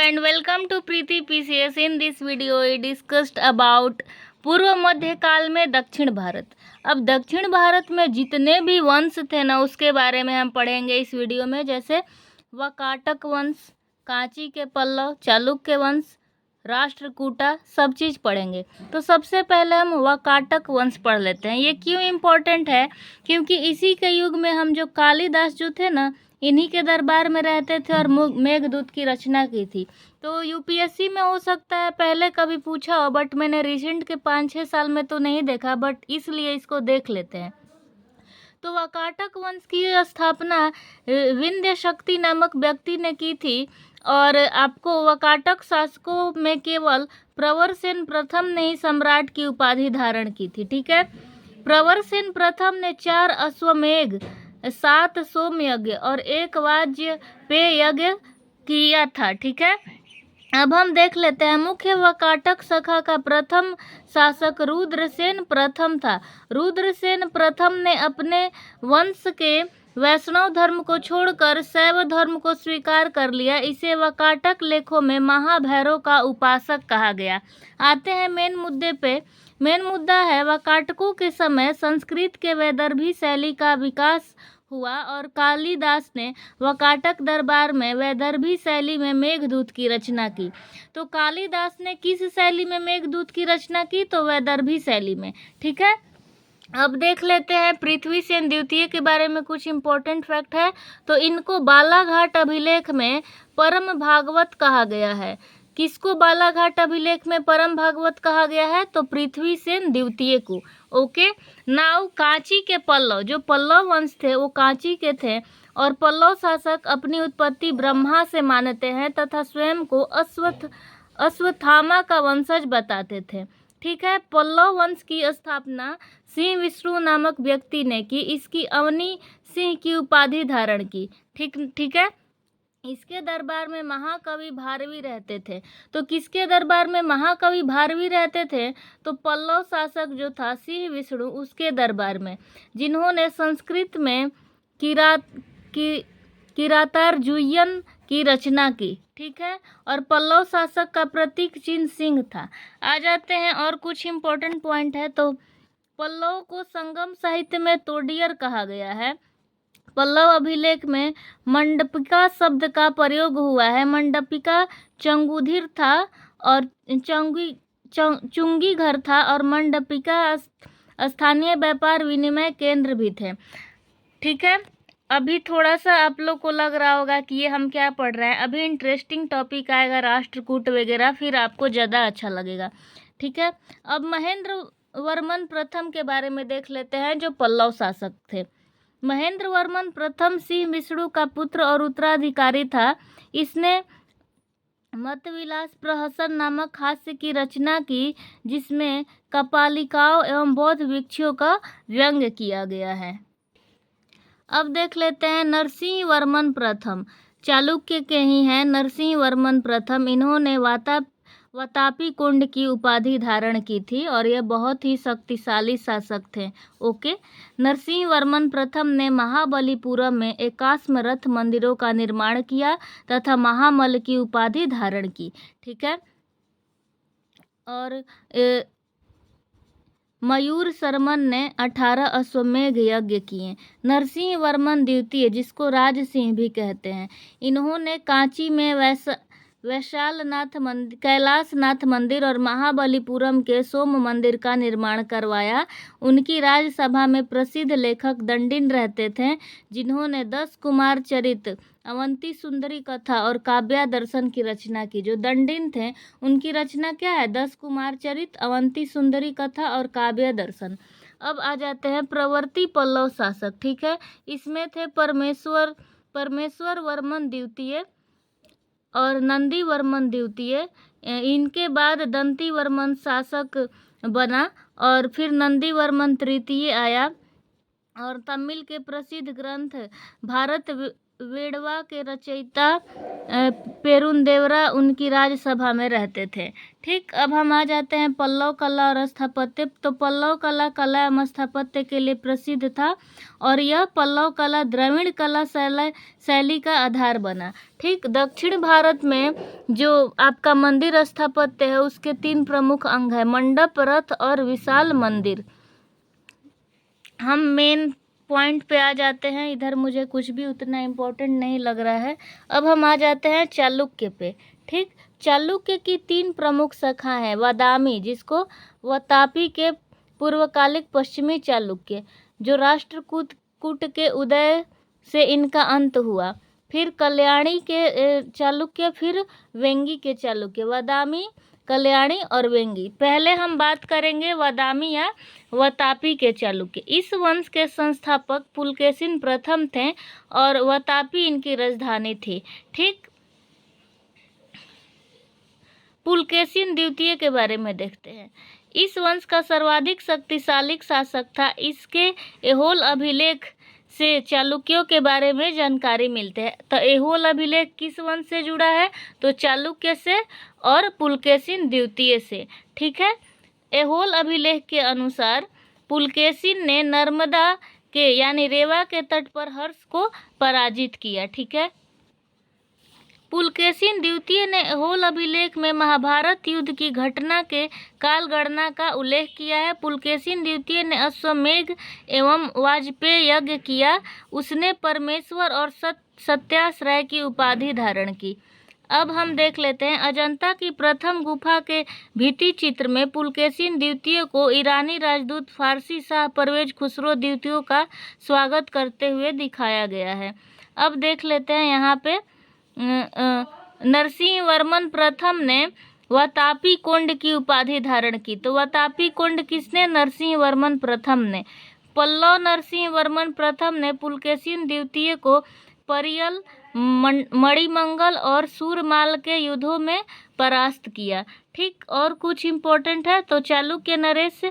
and welcome to Preeti PCS. In this video, we discussed about पूर्व मध्य काल में दक्षिण भारत। अब दक्षिण भारत में जितने भी वंश थे ना, उसके बारे में हम पढ़ेंगे इस वीडियो में। जैसे वाकाटक वंश, कांची के पल्लव, चालुक्य वंश, राष्ट्रकूटा, सब चीज़ पढ़ेंगे। तो सबसे पहले हम वाकाटक वंश पढ़ लेते हैं। ये क्यों इम्पोर्टेंट है? क्योंकि इसी के युग में हम जो कालिदास जो थे ना, इन्हीं के दरबार में रहते थे और मेघदूत की रचना की थी। तो यूपीएससी में हो सकता है पहले कभी पूछा हो, बट मैंने रिसेंट के 5-6 साल में तो नहीं देखा, बट इसलिए इसको देख लेते हैं। तो वाकाटक वंश की स्थापना विंध्य शक्ति नामक व्यक्ति ने की थी। और आपको वाकाटक शासकों में केवल प्रवरसेन प्रथम ने ही सम्राट की उपाधि धारण की थी। ठीक है, प्रवरसेन प्रथम ने 4 अश्वमेध, 7 सोमयज्ञ और 1 वाजपेय यज्ञ किया था। ठीक है, अब हम देख लेते हैं। मुख्य वाकाटक शाखा का प्रथम शासक रुद्रसेन प्रथम था। रुद्रसेन प्रथम ने अपने वंश के वैष्णव धर्म को छोड़कर शैव धर्म को स्वीकार कर लिया। इसे वाकाटक लेखों में महाभैरव का उपासक कहा गया। आते हैं मेन मुद्दे पे। मेन मुद्दा है वाकाटकों के समय संस्कृत के वैदर्भी शैली का विकास हुआ और कालिदास ने वाकाटक दरबार में वैदर्भी शैली में मेघदूत की रचना की। तो कालिदास ने किस शैली में मेघदूत की रचना की? तो वैदर्भी शैली में। ठीक है, अब देख लेते हैं पृथ्वीसेन द्वितीय के बारे में कुछ इंपॉर्टेंट फैक्ट है। तो इनको बालाघाट अभिलेख में परम भागवत कहा गया है। किसको बालाघाट अभिलेख में परम भागवत कहा गया है? तो पृथ्वीसेन द्वितीय को। ओके, नाउ कांची के पल्लव, जो पल्लव वंश थे वो कांची के थे और पल्लव शासक अपनी उत्पत्ति ब्रह्मा से मानते हैं तथा स्वयं को अश्वत्थामा का वंशज बताते थे। ठीक है, पल्लव वंश की स्थापना सिंह विष्णु नामक व्यक्ति ने की। इसकी अवनी सिंह की उपाधि धारण की। ठीक है, इसके दरबार में महाकवि भारवी रहते थे। तो किसके दरबार में महाकवि भारवी रहते थे? तो पल्लव शासक जो था सिंह विष्णु, उसके दरबार में, जिन्होंने संस्कृत में किरातार्जुयन की रचना की। ठीक है, और पल्लव शासक का प्रतीक चिन्ह सिंह था। आ जाते हैं और कुछ इंपॉर्टेंट पॉइंट है। तो पल्लव को संगम साहित्य में तोडियर कहा गया है। पल्लव अभिलेख में मंडपिका शब्द का प्रयोग हुआ है। मंडपिका चंगुधिर था और चुंगी घर था और मंडपिका स्थानीय व्यापार विनिमय केंद्र भी थे। ठीक है, अभी थोड़ा सा आप लोग को लग रहा होगा कि ये हम क्या पढ़ रहे हैं। अभी इंटरेस्टिंग टॉपिक आएगा राष्ट्रकूट वगैरह, फिर आपको ज़्यादा अच्छा लगेगा। ठीक है, अब महेंद्र वर्मन प्रथम के बारे में देख लेते हैं, जो पल्लव शासक थे। महेंद्र वर्मन प्रथम सिंह विष्णु का पुत्र और उत्तराधिकारी था। इसने मतविलास प्रहसन नामक हास्य की रचना की, जिसमें कपालिकाओं एवं बौद्ध भिक्षुओं का व्यंग्य किया गया है। अब देख लेते हैं नरसिंह वर्मन प्रथम, चालुक्य के ही हैं नरसिंह वर्मन प्रथम। इन्होंने वातापी कुंड की उपाधि धारण की थी और ये बहुत ही शक्तिशाली शासक थे। ओके, नरसिंह वर्मन प्रथम ने महाबलीपुरम में 51 रथ मंदिरों का निर्माण किया तथा महामल की उपाधि धारण की। ठीक है, और मयूर शर्मन ने 18 अश्वमेध यज्ञ किए। नरसिंह वर्मन द्वितीय, जिसको राज सिंह भी कहते हैं, इन्होंने कांची में कैलाशनाथ मंदिर और महाबलीपुरम के सोम मंदिर का निर्माण करवाया। उनकी राजसभा में प्रसिद्ध लेखक दंडिन रहते थे, जिन्होंने 10 कुमार चरित, अवंती सुंदरी कथा और काव्या दर्शन की रचना की। जो दंडिन थे उनकी रचना क्या है? 10 कुमार चरित, अवंती सुंदरी कथा और काव्य दर्शन। अब आ जाते हैं प्रवर्ती पल्लव शासक। ठीक है, इसमें थे परमेश्वर वर्मन द्वितीय और नंदी वर्मन द्वितीय। इनके बाद दंती वर्मन शासक बना और फिर नंदी वर्मन तृतीय आया। और तमिल के प्रसिद्ध ग्रंथ वेड़वा के रचयिता पेरुंदेवरा उनकी राज्यसभा में रहते थे। ठीक, अब हम आ जाते हैं पल्लव कला और स्थापत्य। तो पल्लव कला कला एवं स्थापत्य के लिए प्रसिद्ध था और यह पल्लव कला द्रविड़ कला शैली का आधार बना। ठीक, दक्षिण भारत में जो आपका मंदिर स्थापत्य है उसके 3 प्रमुख अंग है, मंडप, रथ और विशाल मंदिर। हम मेन पॉइंट पे आ जाते हैं। इधर मुझे कुछ भी उतना इम्पोर्टेंट नहीं लग रहा है। अब हम आ जाते हैं चालुक्य पे। ठीक, चालुक्य की 3 प्रमुख शाखा है, बादामी जिसको वातापी के पूर्वकालिक पश्चिमी चालुक्य, जो राष्ट्रकूट के उदय से इनका अंत हुआ, फिर कल्याणी के चालुक्य, फिर वेंगी के चालुक्य। बादामी, कल्याणी और वेंगी। पहले हम बात करेंगे बादामी या वातापी के चालुक्य। इस वंश के संस्थापक पुलकेशिन प्रथम थे और वातापी इनकी राजधानी थी। ठीक, पुलकेशिन द्वितीय के बारे में देखते हैं। इस वंश का सर्वाधिक शक्तिशाली शासक था। इसके ऐहोल अभिलेख से चालुक्यों के बारे में जानकारी मिलते हैं। तो ऐहोल अभिलेख किस वंश से जुड़ा है? तो चालुक्य से और पुलकेशिन द्वितीय से। ठीक है, ऐहोल अभिलेख के अनुसार पुलकेशिन ने नर्मदा के यानी रेवा के तट पर हर्ष को पराजित किया। ठीक है, पुलकेशिन द्वितीय ने ऐहोल अभिलेख में महाभारत युद्ध की घटना के काल गणना का उल्लेख किया है। पुलकेशिन द्वितीय ने अश्वमेध एवं वाजपेय यज्ञ किया। उसने परमेश्वर और सत्याश्रय की उपाधि धारण की। अब हम देख लेते हैं अजंता की प्रथम गुफा के भित्ति चित्र में पुलकेशिन द्वितीय को ईरानी राजदूत फारसी शाह परवेज खुसरो द्वितीय का स्वागत करते हुए दिखाया गया है। अब देख लेते हैं यहाँ पे नरसिंह वर्मन प्रथम ने वातापी कोंड की उपाधि धारण की। तो वातापी कोंड किसने? नरसिंह वर्मन प्रथम ने। पल्लव नरसिंह वर्मन प्रथम ने पुलकेशिन द्वितीय को परियल, मणिमंगल और सूरमाल के युद्धों में परास्त किया। ठीक, और कुछ इम्पोर्टेंट है तो चालुक्य नरेश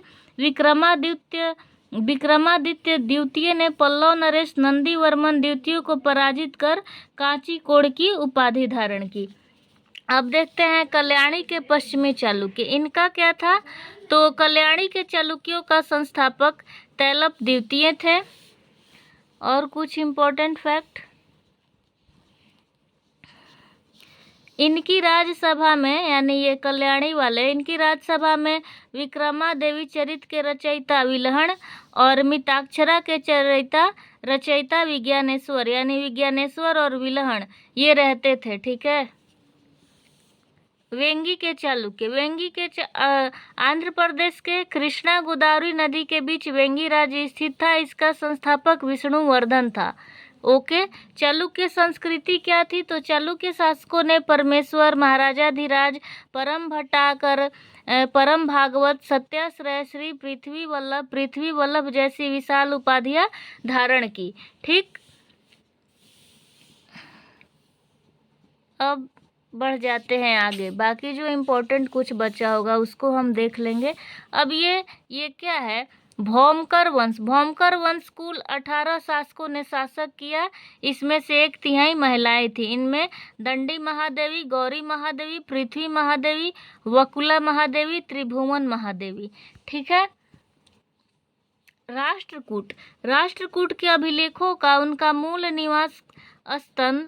विक्रमादित्य द्वितीय ने पल्लव नरेश नंदीवर्मन द्वितीय को पराजित कर कांचीकोड़ की उपाधि धारण की। अब देखते हैं कल्याणी के पश्चिमी चालुक्य। इनका क्या था? तो कल्याणी के चालुक्यों का संस्थापक तैलप द्वितीय थे। और कुछ इम्पोर्टेंट फैक्ट, इनकी राज्यसभा में यानी ये कल्याणी वाले, इनकी राज्यसभा में विक्रमादेवी चरित के रचयिता विलहण और मिताक्षरा के रचयिता विज्ञानेश्वर यानी विज्ञानेश्वर और विलहण ये रहते थे। ठीक है, वेंगी के चालुक्य। वेंगी के आंध्र प्रदेश के कृष्णा गोदावरी नदी के बीच वेंगी राज्य स्थित था। इसका संस्थापक विष्णुवर्धन था। ओके, चालुक्य संस्कृति क्या थी? तो चालुक्य शासकों ने परमेश्वर, महाराजाधिराज, परम भट्टाकर, परम भागवत, सत्याश्रय, श्री पृथ्वी वल्लभ जैसी विशाल उपाधियां धारण की। ठीक, अब बढ़ जाते हैं आगे। बाकी जो इम्पोर्टेंट कुछ बचा होगा उसको हम देख लेंगे। अब ये क्या है? भौमकर वंश। भौमकर वंश कुल 18 शासकों ने शासक किया। इसमें से 1/3 महिलाएं थी। इनमें दंडी महादेवी, गौरी महादेवी, पृथ्वी महादेवी, वकुला महादेवी, त्रिभुवन महादेवी। ठीक है, राष्ट्रकूट के अभिलेखों का उनका मूल निवास स्थल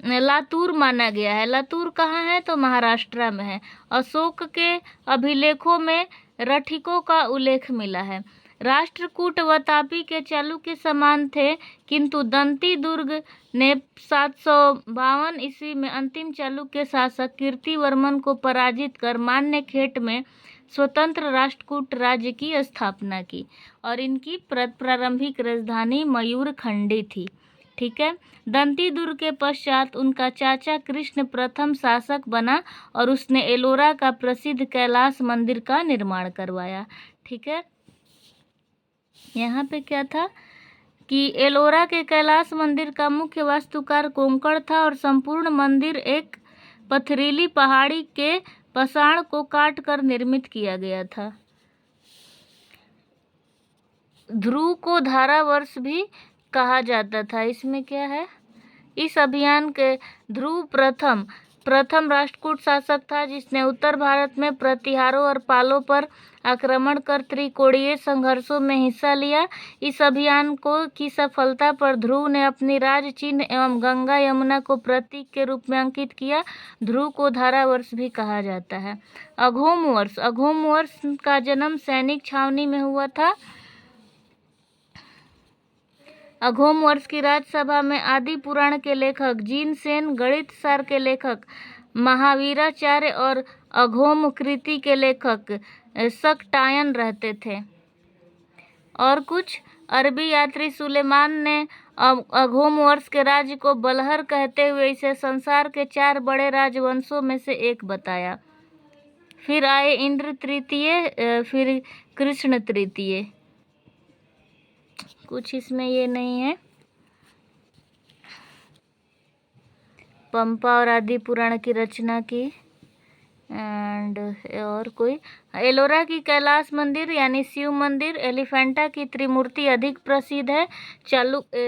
लातूर माना गया है। लातूर कहाँ है? तो महाराष्ट्र में है। अशोक के अभिलेखों में रठिकों का उल्लेख मिला है। राष्ट्रकूट वातापी के चालुक्य समान थे, किंतु दंती दुर्ग ने 752 ईस्वी में अंतिम चालुक्य शासक कीर्तिवर्मन को पराजित कर मान्यखेट में स्वतंत्र राष्ट्रकूट राज्य की स्थापना की और इनकी प्रारंभिक राजधानी मयूरखंडी थी। ठीक है, दंती दुर्ग के पश्चात उनका चाचा कृष्ण प्रथम शासक बना और उसने एलोरा का प्रसिद्ध कैलाश मंदिर का निर्माण करवाया। ठीक है, यहाँ पे क्या था कि एलोरा के कैलाश मंदिर का मुख्य वास्तुकार कोंकण था और संपूर्ण मंदिर एक पथरीली पहाड़ी के पाषाण को काट कर निर्मित किया गया था। ध्रुव को धारावर्ष भी कहा जाता था। इसमें क्या है? इस अभियान के ध्रुव प्रथम राष्ट्रकूट शासक था जिसने उत्तर भारत में प्रतिहारों और पालों पर आक्रमण कर त्रिकोणीय संघर्षों में हिस्सा लिया। इस अभियान की सफलता पर ध्रुव ने अपनी राज चिन्ह एवं गंगा यमुना को प्रतीक के रूप में अंकित किया। ध्रुव को धारावर्ष भी कहा जाता है। अघोम वर्ष का जन्म सैनिक छावनी में हुआ था। अघोम वर्ष की राज्यसभा में आदि पुराण के लेखक जिनसेन, गणित सार के लेखक महावीराचार्य और अघोम कृति के लेखक सक्टायन रहते थे। और कुछ अरबी यात्री सुलेमान ने अघोम वर्ष के राज्य को बलहर कहते हुए इसे संसार के 4 बड़े राजवंशों में से एक बताया। फिर आए इंद्र तृतीय, फिर कृष्ण तृतीय। कुछ इसमें ये नहीं है। पंपा और आदि पुराण की रचना की। एंड और कोई एलोरा की कैलाश मंदिर यानी शिव मंदिर, एलिफेंटा की त्रिमूर्ति अधिक प्रसिद्ध है।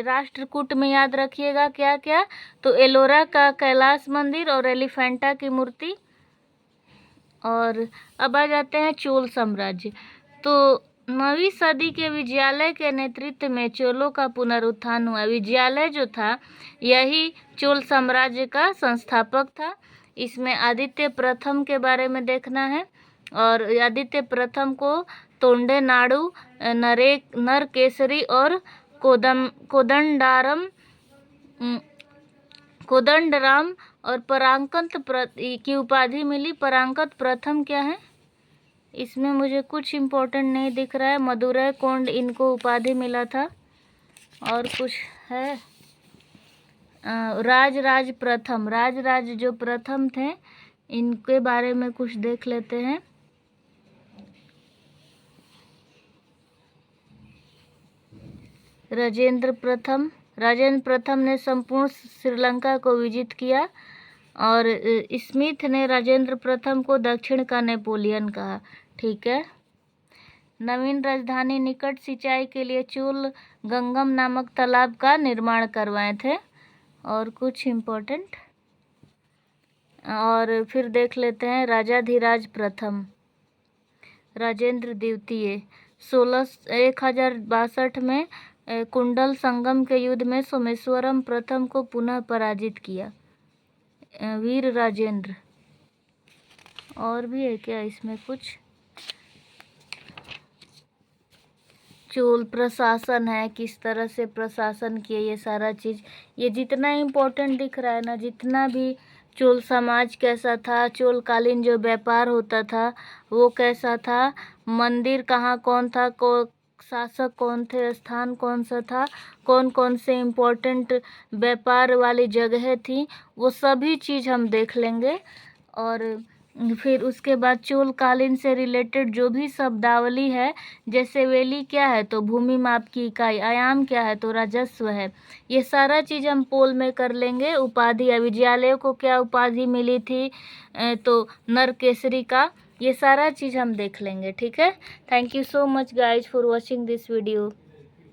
राष्ट्रकूट में याद रखिएगा क्या क्या, तो एलोरा का कैलाश मंदिर और एलिफेंटा की मूर्ति। और अब आ जाते हैं चोल साम्राज्य। तो 9वीं सदी के विजयालय के नेतृत्व में चोलों का पुनरुत्थान हुआ। विजयालय जो था यही चोल साम्राज्य का संस्थापक था। इसमें आदित्य प्रथम के बारे में देखना है। और आदित्य प्रथम को तोंडे नाडु, नरकेसरी और कोदंडराम और परांकत की उपाधि मिली। परांकत प्रथम क्या है? इसमें मुझे कुछ इम्पोर्टेंट नहीं दिख रहा है। मदुरै, कोंड, इनको उपाधि मिला था। और कुछ है राज जो प्रथम थे इनके बारे में कुछ देख लेते हैं। राजेंद्र प्रथम ने संपूर्ण श्रीलंका को विजित किया। और स्मिथ ने राजेंद्र प्रथम को दक्षिण का नेपोलियन कहा। ठीक है। नवीन राजधानी निकट सिंचाई के लिए चोल गंगम नामक तालाब का निर्माण करवाए थे। और कुछ इम्पोर्टेंट और फिर देख लेते हैं राजाधिराज प्रथम, राजेंद्र द्वितीय 1062 में कुंडल संगम के युद्ध में सोमेश्वरम प्रथम को पुनः पराजित किया। वीर राजेंद्र। और भी है क्या इसमें कुछ? चोल प्रशासन है, किस तरह से प्रशासन किए, ये सारा चीज़। ये जितना इम्पोर्टेंट दिख रहा है ना, जितना भी चोल समाज कैसा था, चोल कालीन जो व्यापार होता था वो कैसा था, मंदिर कहाँ कौन था, शासक कौन थे, स्थान कौन सा था, कौन कौन से इम्पोर्टेंट व्यापार वाली जगह थी, वो सभी चीज़ हम देख लेंगे। और फिर उसके बाद चोल कालीन से रिलेटेड जो भी शब्दावली है, जैसे वेली क्या है तो भूमि माप की इकाई, आयाम क्या है तो राजस्व है, ये सारा चीज़ हम पोल में कर लेंगे। उपाधि, विजयालय को क्या उपाधि मिली थी तो नरकेसरी का, ये सारा चीज़ हम देख लेंगे। ठीक है। Thank you so much guys for watching this video.